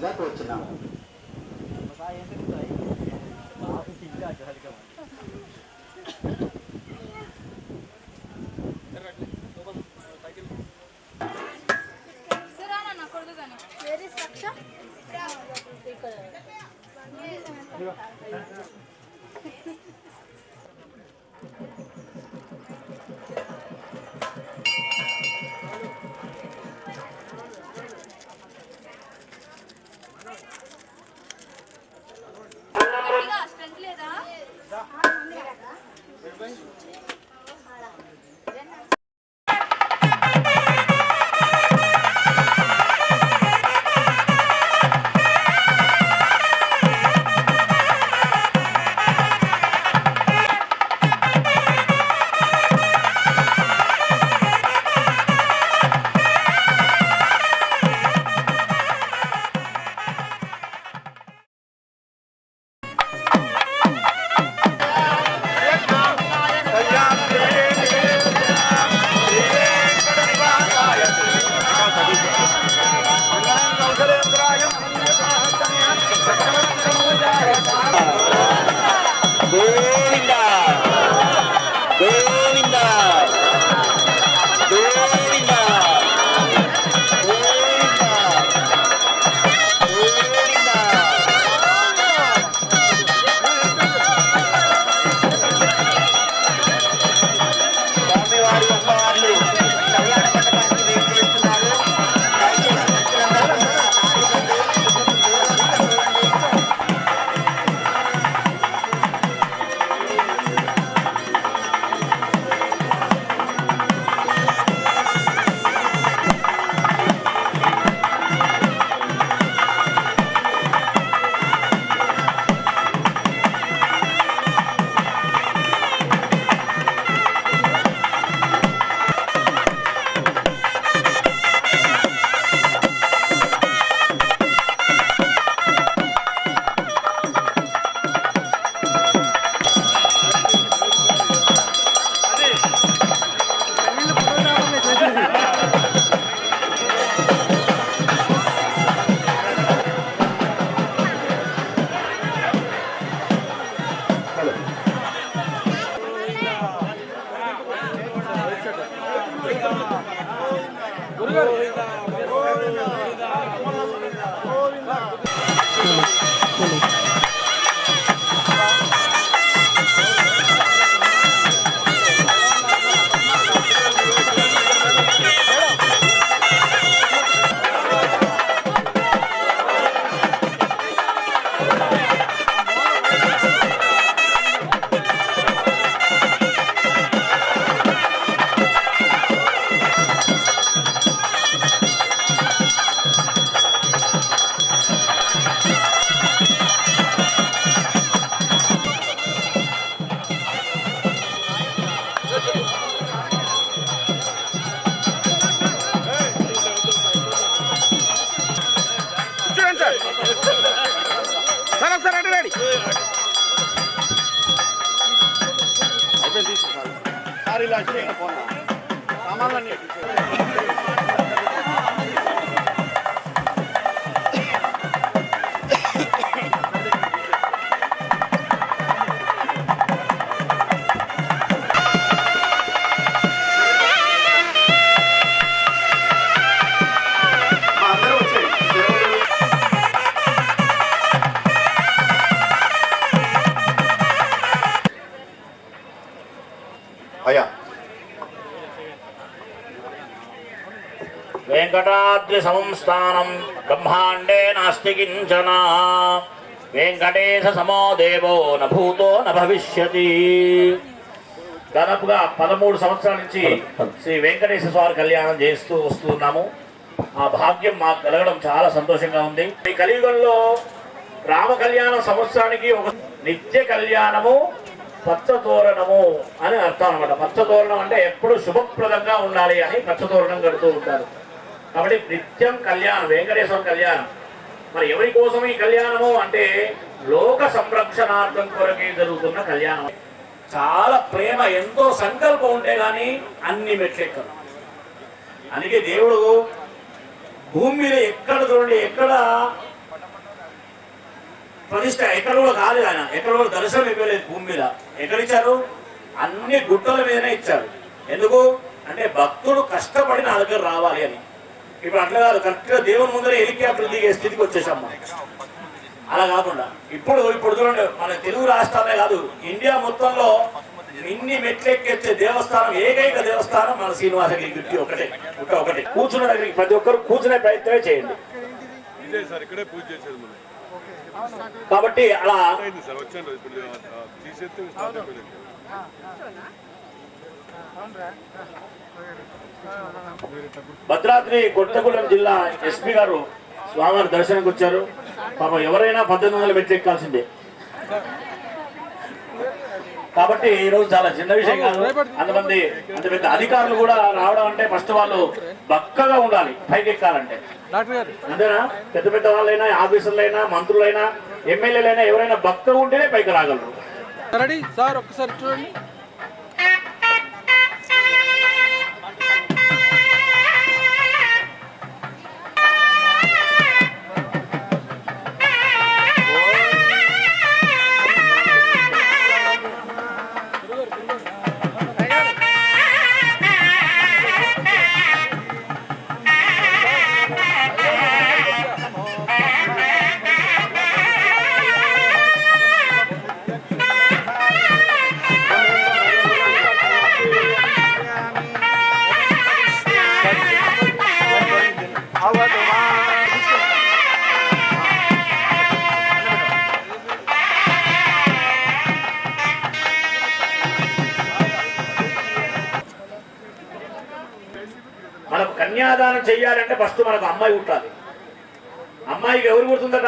చేయవలసిందిగా కోరుచున్నాము. वेंकटाद्रि संस्थानं ब्रह्मांडे नास्ति किंचन वेंकटेश समो देवो न भूतो न भविष्यति। దాదాపుగా 13 సంవత్సరాల నుంచి శ్రీ వెంకటేశ్వర స్వామి కళ్యాణం చేస్తూ వస్తున్నాము. ఆ భాగ్యం మాకు కలగడం చాలా సంతోషంగా ఉంది. ఈ కలియుగంలో రామ కళ్యాణ సంవత్సరానికి ఒక నిత్య కళ్యాణము పచ్చతోరణము అని అర్థం అన్నమాట. పచ్చతోరణం అంటే ఎప్పుడు శుభప్రదంగా ఉండాలి అని పచ్చతోరణం కడుతూ ఉంటారు. కాబట్టి నిత్యం కళ్యాణం, వెంకటేశ్వర కళ్యాణం. మరి ఎవరి కోసం ఈ కళ్యాణము అంటే లోక సంరక్షణార్థం కొరకే జరుగుతున్న కళ్యాణం. చాలా ప్రేమ, ఎంతో సంకల్పం ఉంటే గాని అన్ని మెట్లెక్కరు. అందుకే దేవుడు భూమి మీద ఎక్కడ చూడండి, ఎక్కడ ప్రతిష్ట ఎక్కడ కూడా కాలేదు, ఆయన ఎక్కడ కూడా దర్శనం ఇవ్వలేదు భూమి మీద. ఎక్కడిచ్చారు? అన్ని గుట్టల మీదనే ఇచ్చారు. ఎందుకు అంటే భక్తుడు కష్టపడి నా దగ్గర రావాలి అని. ఇప్పుడు అట్లా కాదు, కరెక్ట్గా దేవుని ముందర హెలికాప్టర్ దిగే స్థితికి వచ్చేసాం మనం. అలా కాకుండా ఇప్పుడు చూడండి, మన తెలుగు రాష్ట్రాలే కాదు ఇండియా మొత్తంలో ఇన్ని మెట్లెక్కెచ్చే దేవస్థానం, ఏకైక దేవస్థానం మన శ్రీనివాసగిరి గుట్టి ఒకటే, గుట్ట ఒకటే. కూర్చున్న దగ్గరికి ప్రతి ఒక్కరు కూర్చునే ప్రయత్నమే చేయండి. కాబట్టి అలా భద్రాద్రి కొత్తగూడెం జిల్లా ఎస్పీ గారు స్వామివారి దర్శనానికి వచ్చారు. పాపం ఎవరైనా 1800 మెట్లు ఎక్కాల్సిందే. కాబట్టి ఈ రోజు చాలా చిన్న విషయం కాదు. అంతమంది అంత పెద్ద అధికారులు కూడా రావడం అంటే ఫస్ట్ వాళ్ళు బక్కగా ఉండాలి పైకి ఎక్కాలంటే, అంతేనా? పెద్ద పెద్ద వాళ్ళైనా, ఆఫీసర్లైనా, మంత్రులైనా, ఎమ్మెల్యేలైనా ఎవరైనా బక్కగా ఉంటేనే పైకి రాగలరు. సార్ ఒక్కసారి చూడండి. మనకు కన్యాదానం చెయ్యాలంటే ఫస్ట్ మనకు అమ్మాయి పుట్టాలి. అమ్మాయికి ఎవరు పుడుతుందట?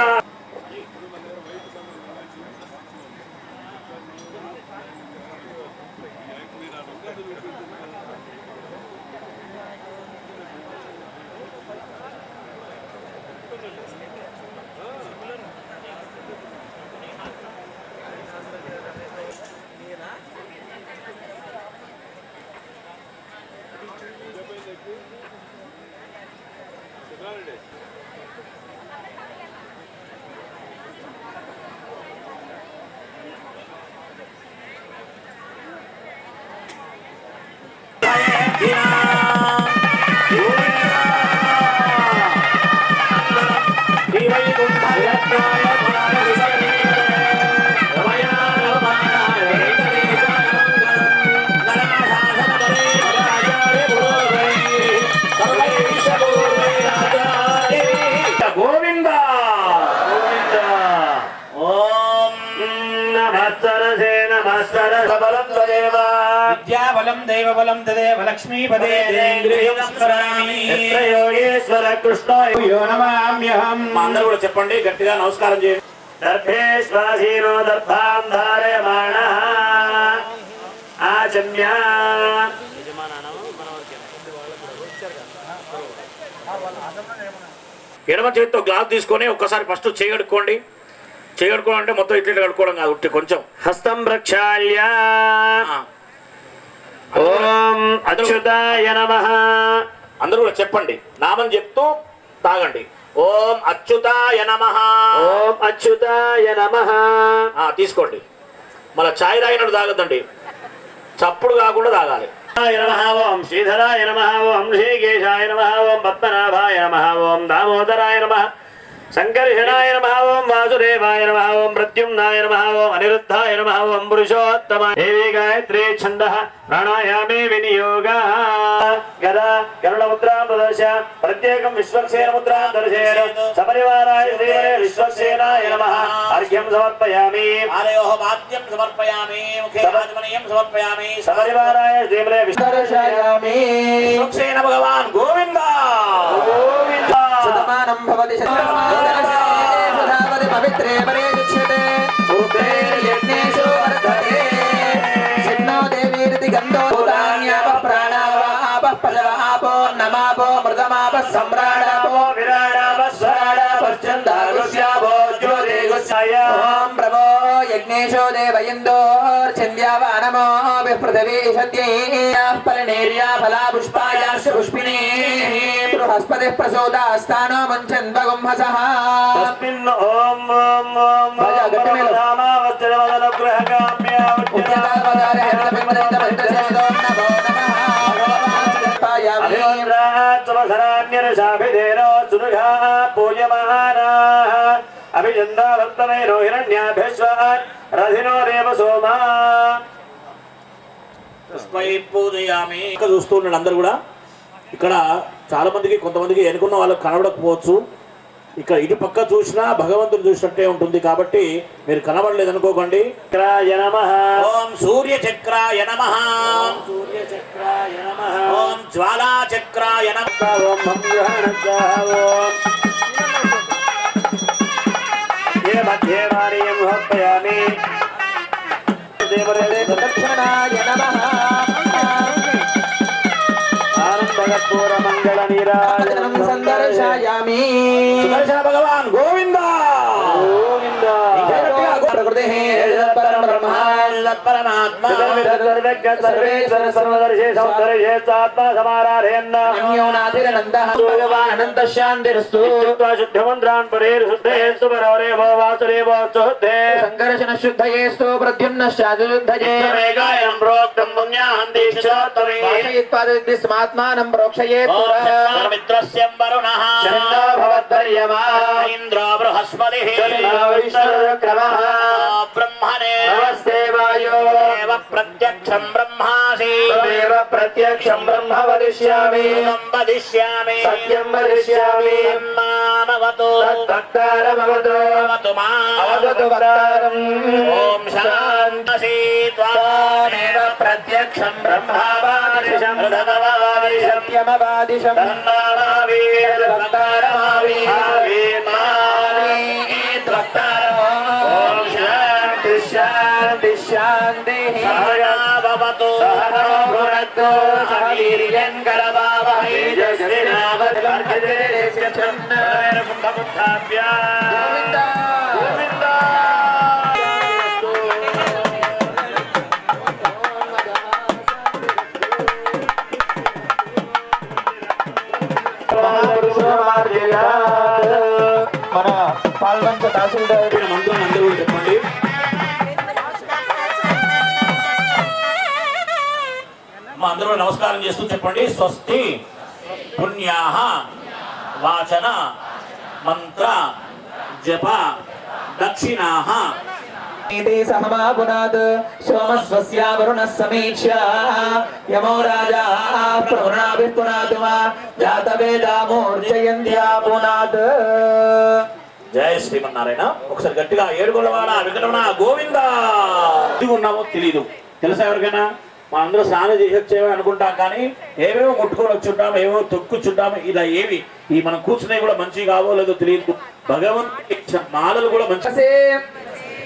విద్యాబలం దైవబలం తదేవ లక్ష్మీపదే యోగేశ్వర కృష్ణాయ నమామ్యహం. అందరూ కూడా చెప్పండి, గట్టిగా నమస్కారం చేయండి. దర్భేశ్వాసీనో దర్భాం ధారయమాణః ఆచమ్య. ఎడమ చేతితో గ్లాస్ తీసుకొని ఒక్కసారి ఫస్ట్ చేయగడుక్కోండి. చేయగడుకోవడం అంటే మొత్తం ఇట్లా కడుక్కోవడం కాదు, ఉట్టి కొంచెం. హస్తం ప్రక్షాళ్య ఓం అచ్యుతాయ నమః. అందరూ కూడా చెప్పండి, నామం చెప్తూ తాగండి. ఓం అచ్యుతాయ నమః. ఓం అచ్యుతాయ నమః. తీసుకోండి. మళ్ళీ ఛాయ్ తాగినట్టు తాగద్దండి, చప్పుడు కాకుండా తాగాలి. ఓం శ్రీధరాయ నమః. ఓం శ్రీకేశాయ నమః. ఓం పద్మనాభాయ నమః. ఓం దామోదరాయ నమః. సంకర్షణాయ నమః. ఓం వాసుదేవాయ నమః. ఓం ప్రద్యుమ్నాయ నమః. ఓం అనిరుద్ధాయ నమః. ఓం పురుషోత్తమాయ. దేవి గాయత్రీ ఛందః ప్రాణాయామే వినియోగః. గదా గరుడ ముద్రాం ప్రదర్శ ప్రత్యేకం విశ్వక్సేన ముద్రాం దర్శయేన. సపరివారాయ శ్రీవరే విశ్వక్సేనాయ నమః. అర్ఘ్యం సమర్పయామి. ఆలయోః వాద్యం సమర్పయామి. ముఖే ఆచమనీయం సమర్పయామి. సపరివారాయ శ్రీవరే విశ్వక్సేనామి. విశ్వక్సేన భగవాన్ గోవింద గోవింద. శతమానం భవతి శతమానం పవిత్రే పరే దుచ్యతే ఉగ్రే యజ్ఞేషు వర్ధతే. సిన్నో దేవీరితి గంధో భూతాన్యాప ప్రాణావాప పశవాపో నమాపో మృతమాప సమ్రాడాపో విరాడాప స్వరాడాప చందాగుస్యాపో జ్యోతిగుస్యాయ. ఓం ప్రభో యజ్ఞేషో దేవయందోర్చంద్యావానమో విపృథివీ సత్యైః ఫలనేర్యా ఫలా పుష్పాయాశ్చ పుష్పిణీ బృహస్పతిః ప్రసోదాస్తానో ముంచన్ భగుంహసః. తస్మిన్ ఓం ఓం ఓం అభిచందావర్తనైరో హిరణ్యాభేశ్వర్ రథినో దేవ సోమా పూజయామి. ఇక్కడ చూస్తూ ఉన్నాడు అందరు కూడా. ఇక్కడ చాలా మందికి కొంతమందికి ఎన్నుకున్న వాళ్ళకి కనబడకపోవచ్చు. ఇక్కడ ఇటు పక్క చూసినా భగవంతుడు చూసినట్టే ఉంటుంది కాబట్టి మీరు కనబడలేదు అనుకోకండి. చక్రాయ నమః. ఓం సూర్య చక్రాయ నమః. సూర్య చక్రాయ నమః. ఓం జ్వాలా చక్రాయ నమః. ఓం మంగళాయ ఏ మధ్యే వారియం హోపయామి. దక్షిణాయ నమః. ఆనందకర్పూర మంగళ నీరాజనం సందర్శయామి. సుదర్శన భగవాన్ గోవింద గోవింద. ప్రకృతి పరమాత్మ సర్వేశ్వర సర్వదర్శే సౌందర్యే ఆత్మ సమారాధయన్న అనంత శాంతిరస్తు. శుద్ధమంత్రాన్ పరేర్ శుద్ధేస్తు పరవరే వాసురే వాసుద్ధే సంకర్షణ శుద్ధయేస్తు ప్రద్యుమ్నశ్చాదుద్ధయే మేఘాయం ప్రోక్తం పుణ్యాహంతి శోత్తమే స్మాత్మానం ప్రోక్షయేత్. మిత్రస్యం వరుణః చందో భవద్దర్యమా ఇంద్రో బృహస్పతిః విష్ణుర్క్రమః. బ్రహ్మణే నమస్తే వాయో దేవ ప్రత్యక్షం బ్రహ్మాసి త్వమేవ ప్రత్యక్షం బ్రహ్మ వదిష్యామి. వదిష్యామి సత్యం వదిష్యామి. మానవతు తత్కారమవతు అవతు మా అవగతు వక్తారం. ఓం శాంతి త్వమేవ ప్రత్యక్షం బ్రహ్మావాదిశం సత్యమవాదిశం ఓం శాంతి శాంతి శాంతి. భవతు సహనో భునక్తు సహ వీర్యం కరవావహై. మన పాల్వంచ తహసీల్దార్ మంత్రం అందరూ చెప్పండి. మా అందరూ నమస్కారం చేస్తూ చెప్పండి. స్వస్తి పుణ్యాహ వాచన మంత్ర జప దక్షిణాః సమమాపునాత్ సోమస్వస్య వరుణః సమీక్ష్య యమో రాజా ప్రవృణాభిఃపునాత్ మా జాతవేదామూర్జయంత్యాపునాత్. జయ శ్రీమన్నారాయణ. ఒకసారి గట్టిగా ఏడుగొల్లవాడ వికటమణ గోవింద. ఇది ఉన్నామో తెలీదు, తెలుసా ఎవరికైనా? మా అందరూ స్నానం చేసి వచ్చేవే అనుకుంటాం, కానీ ఏవేవో ముట్టుకొని వచ్చుంటాం, ఏవో తొక్కుచుంటాము. ఇలా ఏవి ఈ మనం కూర్చునేవి కూడా మంచి కావో లేదో తెలియదు. భగవంతుడి మాలలు కూడా మంచి.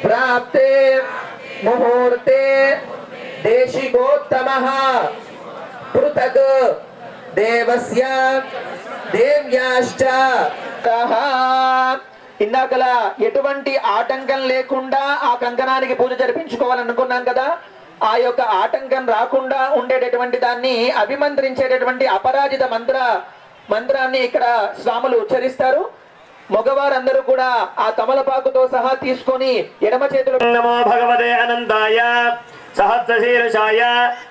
ప్రాప్తే ముహూర్తే దేశికోత్తమః పృథక్ దేవస్య దేవ్యాశ్చ. ఇందాకలా ఎటువంటి ఆటంకం లేకుండా ఆ కంకణానికి పూజ జరిపించుకోవాలనుకున్నాం కదా. ఆ యొక్క ఆటంకం రాకుండా ఉండేటటువంటి దాన్ని అభిమంత్రించేటటువంటి అపరాజిత మంత్రాన్ని ఇక్కడ స్వాములు ఉచ్చరిస్తారు. మగవారందరూ కూడా ఆ తమలపాకుతో సహా తీసుకొని ఎడమ చేతులు నమో భగవతే అనంతాయ సహస్రశీర్షాయ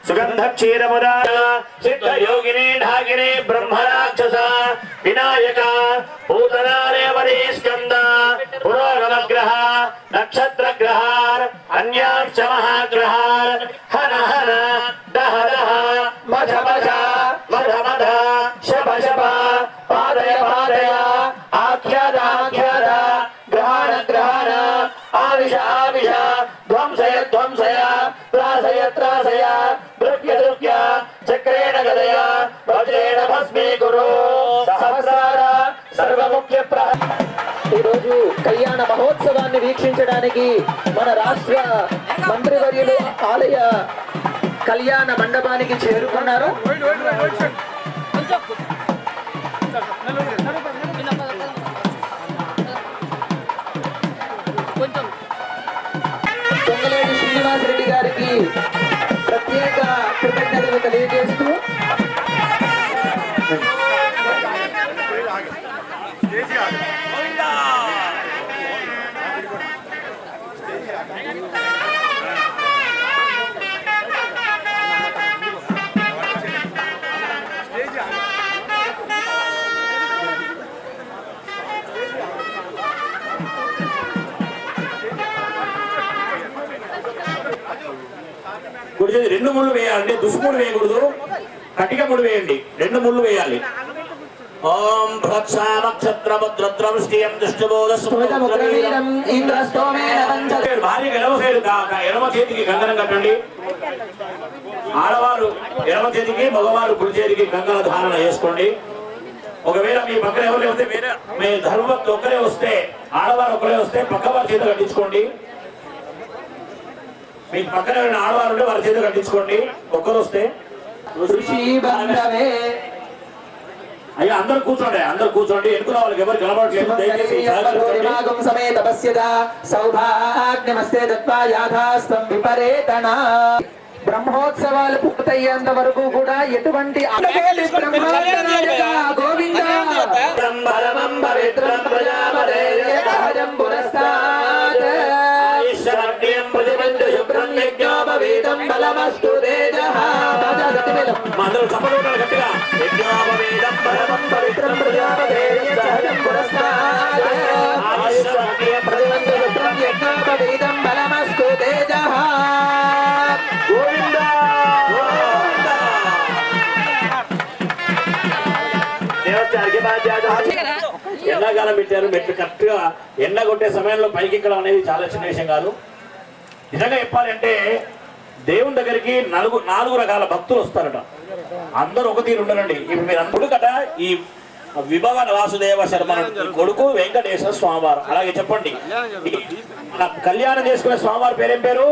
సుగంధ క్షీరముదాయ సిద్ధ యోగిని ఢాకిని బ్రహ్మరాక్షస వినాయక పూతనారేవరీ స్కంద పురోగమగ్రహ నక్షత్రగ్రహ అన్యాక్ష మహాగ్రహ హర హర దహ దహ మధ మధ మధ మధ శప శప పాదయ పాదయ ఆఖ్యాద ఆఖ్యాద గ్రహణ గ్రహణ ఆవిష ఆవిష ధ్వంసయ ధ్వంసయ త్రాసయ త్రాసయ దృక్య దృక్య చక్రేణ గదయ వజ్రేణ భస్మీకురు సహస్రార సర్వముఖ్య ఈరోజు కళ్యాణ మహోత్సవాన్ని వీక్షించడానికి మన రాష్ట్ర మంత్రివర్యులు ఆలయ కళ్యాణ మండపానికి చేరుకున్నారు. పొంగలేటి శ్రీనివాసరెడ్డి గారికి ప్రత్యేక కృతజ్ఞతలు తెలియజేస్తూ కుడి చేతి 2 ముళ్ళు వేయాలండి, దుష్ముడు వేయకూడదు, కటిక ముడు వేయండి, 2 ముళ్ళు వేయాలి. ఓం భక్షామక్షత్రముద్రత్రం శ్రీయం స్ఫుటముగ్రవీరం ఇంద్రస్తోమేన పంచ భార్య ఎడమ చేతికి కంకణం కట్టండి. ఆడవారు ఎడమ చేతికి, మగవారు కుడి చేతికి కంకణ ధారణ చేసుకోండి. ఒకవేళ మీ పక్కన ఎవరు లేకపోతే వేరే మీ ధర్మభక్తి ఒక్కరే వస్తే, ఆడవారు ఒక్కరే వస్తే పక్కవారి చేత కట్టించుకోండి. మీ పక్కన ఎవరైనా ఆడవారు ఉంటే వారి చేత కట్టించుకోండి. ఒక్కరు వస్తే అయ్యా అందరు కూర్చోండి, అందరు కూర్చోండి. ఎన్నుకున్న వాళ్ళకి ఎవరు కనబడట్లేదు, దయచేసి సమేత పశ్యత సౌభాగ్యమస్తే దత్వా యాథాస్తం విపరేతన. బ్రహ్మోత్సవాలు పూర్తయ్యేంత వరకు కూడా ఎటువంటి గోవింద అందరూ చప్పట్లు గట్టిగా ఎండాకాలం పెట్టారు, మెట్లు కరెక్ట్ గా ఎండ కొట్టే సమయంలో పైకి ఎక్కడం అనేది చాలా చిన్న విషయం కాదు. నిజంగా చెప్పాలంటే దేవుని దగ్గరికి 4 రకాల భక్తులు వస్తారట. అందరూ ఒక తీరు ఉండరండి. ఇప్పుడు మీరు అందరూ కట ఈ విభవ వాసుదేవ శర్మ కొడుకు వెంకటేశ్వర స్వామివారు, అలాగే చెప్పండి. కళ్యాణం చేసుకునే స్వామివారి పేరేం పేరు?